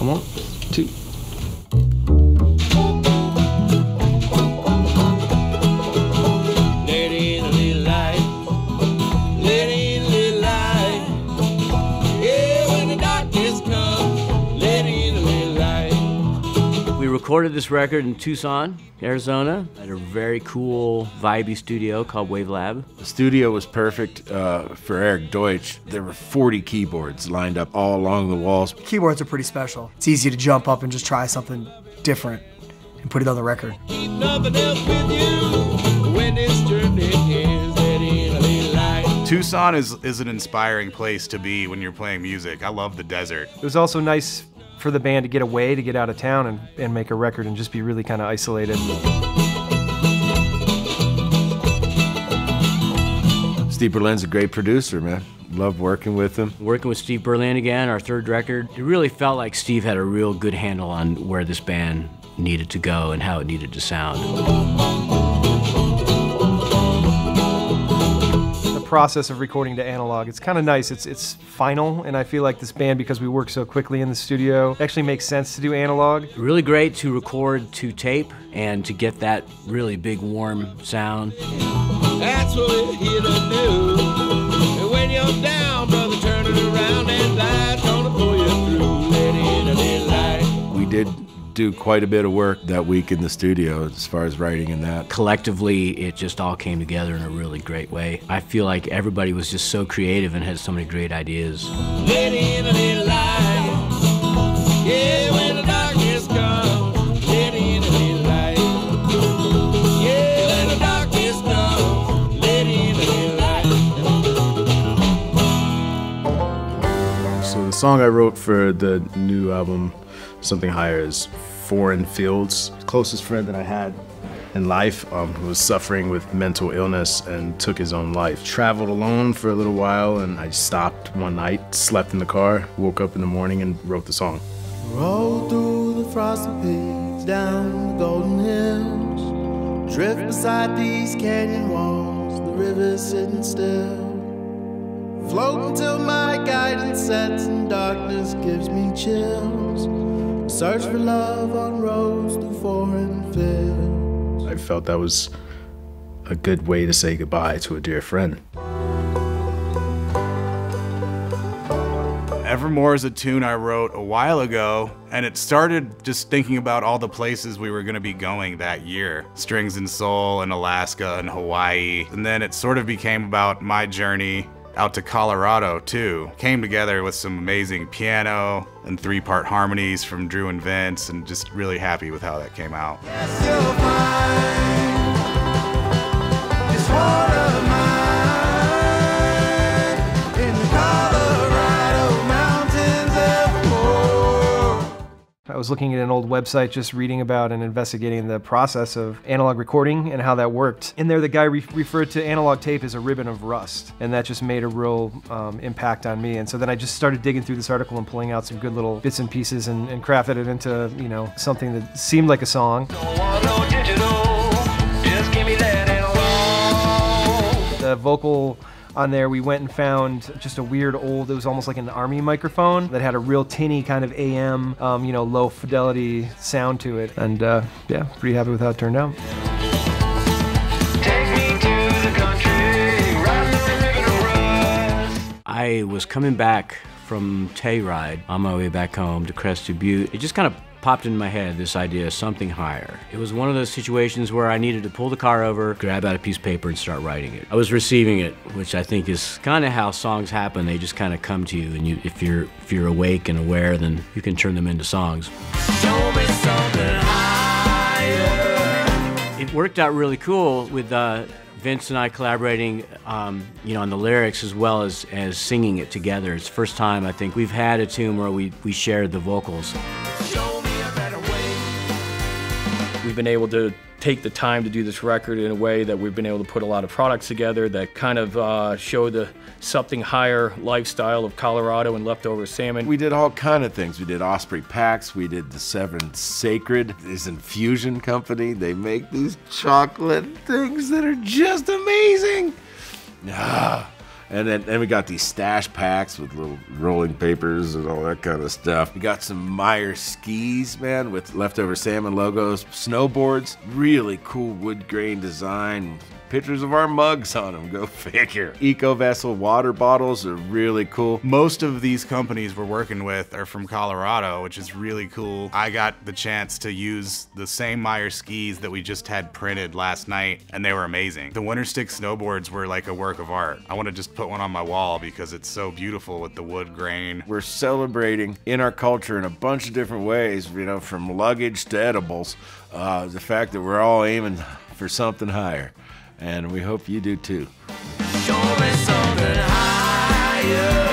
1, 2. We recorded this record in Tucson, Arizona, at a very cool, vibey studio called Wave Lab. The studio was perfect for Eric Deutsch. There were 40 keyboards lined up all along the walls. Keyboards are pretty special. It's easy to jump up and just try something different and put it on the record. Tucson is an inspiring place to be when you're playing music. I love the desert. It was also nice for the band to get away, to get out of town and make a record and just be really kind of isolated. Steve Berlin's a great producer, man. Love working with him. Working with Steve Berlin again, our third record, it really felt like Steve had a real good handle on where this band needed to go and how it needed to sound. Process of recording to analog. It's kind of nice. It's final, and I feel like this band, because we work so quickly in the studio, it actually makes sense to do analog. Really great to record to tape and to get that really big warm sound. That's what we're here to do. And when you're down, brother, turn it around and life's gonna pull you through. Let in a little light. We did do quite a bit of work that week in the studio as far as writing and that. Collectively, it just all came together in a really great way. I feel like everybody was just so creative and had so many great ideas. Let in a little light. Yeah, when the darkness comes, let in a little light. Yeah, when the darkness comes, let in a little light. So the song I wrote for the new album, Something Higher, is Foreign Fields. Closest friend that I had in life who was suffering with mental illness and took his own life. Traveled alone for a little while, and I stopped one night, slept in the car, woke up in the morning and wrote the song. Roll through the frosty peaks, down the golden hills, drift beside these canyon walls, the river's sitting still. Float until my guidance sets and darkness gives me chills. Search for love on roads through foreign fields. I felt that was a good way to say goodbye to a dear friend. Evermore is a tune I wrote a while ago, and it started just thinking about all the places we were going to be going that year. Strings and Soul and Alaska and Hawaii. And then it sort of became about my journey out to Colorado too. Came together with some amazing piano and 3-part harmonies from Drew and Vince, and just really happy with how that came out. Yes, you'll find this one of mine in the Colorado mountains evermore. I was looking at an old website, just reading about and investigating the process of analog recording and how that worked. In there, the guy referred to analog tape as a ribbon of rust, and that just made a real impact on me. And so then I just started digging through this article and pulling out some good little bits and pieces and crafted it into, you know, something that seemed like a song. Don't want no digital, just give me that analog. The vocal on there, we went and found just a weird old, it was almost like an army microphone that had a real tinny kind of AM, you know, low fidelity sound to it. And yeah, pretty happy with how it turned out. Take me to the country, ride the river to rust. I was coming back from Telluride on my way back home to Crested Butte. It just kind of popped into my head, this idea of something higher. It was one of those situations where I needed to pull the car over, grab out a piece of paper and start writing it. I was receiving it, which I think is kind of how songs happen. They just kind of come to you, and if you're awake and aware, then you can turn them into songs. Show me something higher. It worked out really cool with Vince and I collaborating, you know, on the lyrics as well as singing it together. It's the first time I think we've had a tune where we shared the vocals. Show me a better way. We've been able to take the time to do this record in a way that we've been able to put a lot of products together that kind of show the something higher lifestyle of Colorado and Leftover Salmon. We did all kind of things. We did Osprey Packs, we did the Severed Sacred. This infusion company, they make these chocolate things that are just amazing. And then we got these stash packs with little rolling papers and all that kind of stuff. We got some Meyer skis, man, with Leftover Salmon logos. Snowboards, really cool wood grain design. Pictures of our mugs on them, go figure. Eco Vessel water bottles are really cool. Most of these companies we're working with are from Colorado, which is really cool. I got the chance to use the same Meyer skis that we just had printed last night, and they were amazing. The Winter Stick snowboards were like a work of art. I want to just put one on my wall because it's so beautiful with the wood grain. We're celebrating in our culture in a bunch of different ways, you know, from luggage to edibles. The fact that we're all aiming for something higher. And we hope you do too. Show me something higher.